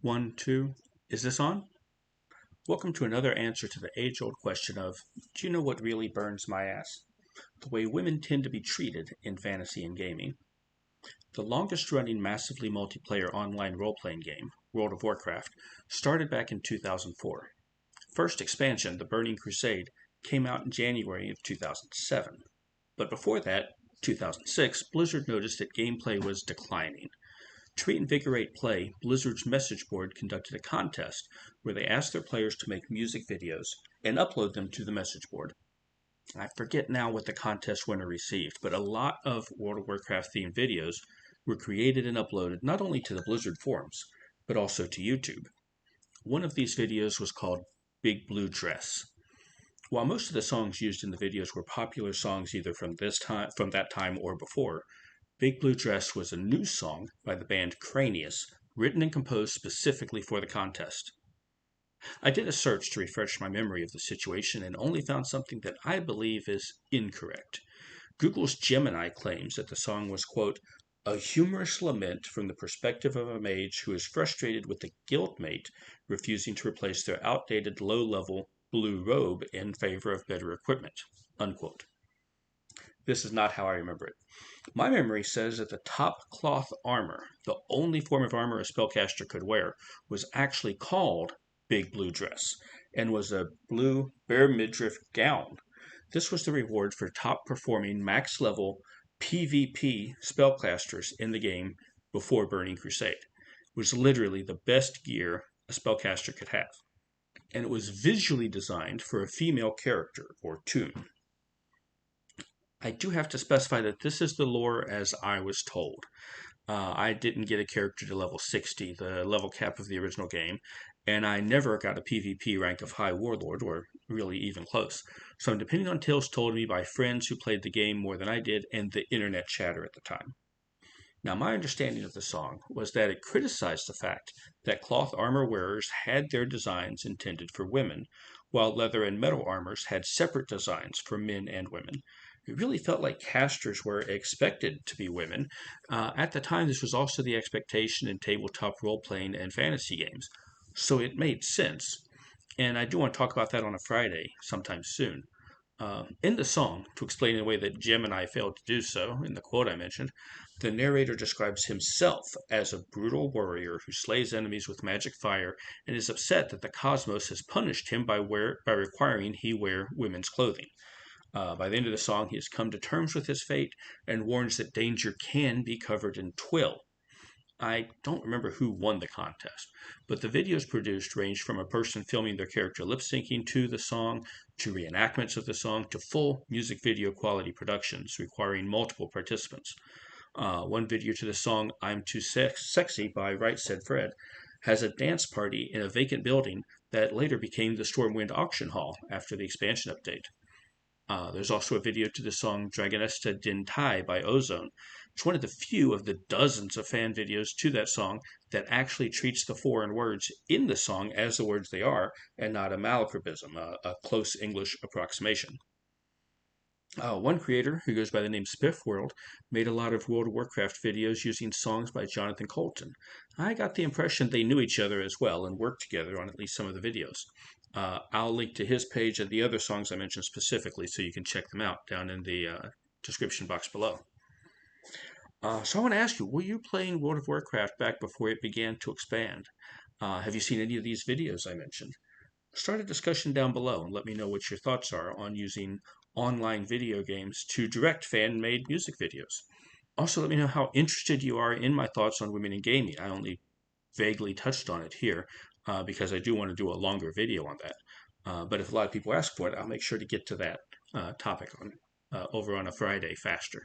One, two. Is this on? Welcome to another answer to the age-old question of, do you know what really burns my ass? The way women tend to be treated in fantasy and gaming. The longest-running massively multiplayer online role-playing game, World of Warcraft, started back in 2004. First expansion, The Burning Crusade, came out in January of 2007. But before that, 2006, Blizzard noticed that gameplay was declining. To reinvigorate play, Blizzard's message board conducted a contest where they asked their players to make music videos and upload them to the message board. I forget now what the contest winner received, but a lot of World of Warcraft themed videos were created and uploaded not only to the Blizzard forums, but also to YouTube. One of these videos was called Big Blue Dress. While most of the songs used in the videos were popular songs either from that time or before, Big Blue Dress was a new song by the band Cranius, written and composed specifically for the contest. I did a search to refresh my memory of the situation and only found something that I believe is incorrect. Google's Gemini claims that the song was, quote, a humorous lament from the perspective of a mage who is frustrated with the guildmate refusing to replace their outdated low-level blue robe in favor of better equipment, unquote. This is not how I remember it. My memory says that the top cloth armor, the only form of armor a spellcaster could wear, was actually called Big Blue Dress and was a blue bare midriff gown. This was the reward for top performing max level PvP spellcasters in the game before Burning Crusade. It was literally the best gear a spellcaster could have. And it was visually designed for a female character or toon. I do have to specify that this is the lore as I was told. I didn't get a character to level 60, the level cap of the original game, and I never got a PvP rank of High Warlord, or really even close. So I'm depending on tales told me by friends who played the game more than I did and the internet chatter at the time. Now, my understanding of the song was that it criticized the fact that cloth armor wearers had their designs intended for women, while leather and metal armors had separate designs for men and women. It really felt like casters were expected to be women. At the time, this was also the expectation in tabletop role playing and fantasy games, so it made sense. And I do want to talk about that on a Friday sometime soon. In the song, to explain in a way that Gemini failed to do so, in the quote I mentioned, the narrator describes himself as a brutal warrior who slays enemies with magic fire and is upset that the cosmos has punished him by requiring he wear women's clothing. By the end of the song, he has come to terms with his fate and warns that danger can be covered in twill. I don't remember who won the contest, but the videos produced ranged from a person filming their character lip syncing to the song, to reenactments of the song, to full music video quality productions requiring multiple participants. One video to the song I'm Too Sexy by Right Said Fred has a dance party in a vacant building that later became the Stormwind Auction Hall after the expansion update. There's also a video to the song Dragonesta Din Tai by Ozone. It's one of the few of the dozens of fan videos to that song that actually treats the foreign words in the song as the words they are and not a malapropism, a close English approximation. One creator, who goes by the name Spiffworld, made a lot of World of Warcraft videos using songs by Jonathan Colton. I got the impression they knew each other as well and worked together on at least some of the videos. I'll link to his page and the other songs I mentioned specifically so you can check them out down in the description box below. So I want to ask you, were you playing World of Warcraft back before it began to expand? Have you seen any of these videos I mentioned? Start a discussion down below and let me know what your thoughts are on using online video games to direct fan-made music videos. Also, let me know how interested you are in my thoughts on women in gaming. I only vaguely touched on it here because I do want to do a longer video on that. But if a lot of people ask for it, I'll make sure to get to that topic over on a Friday faster.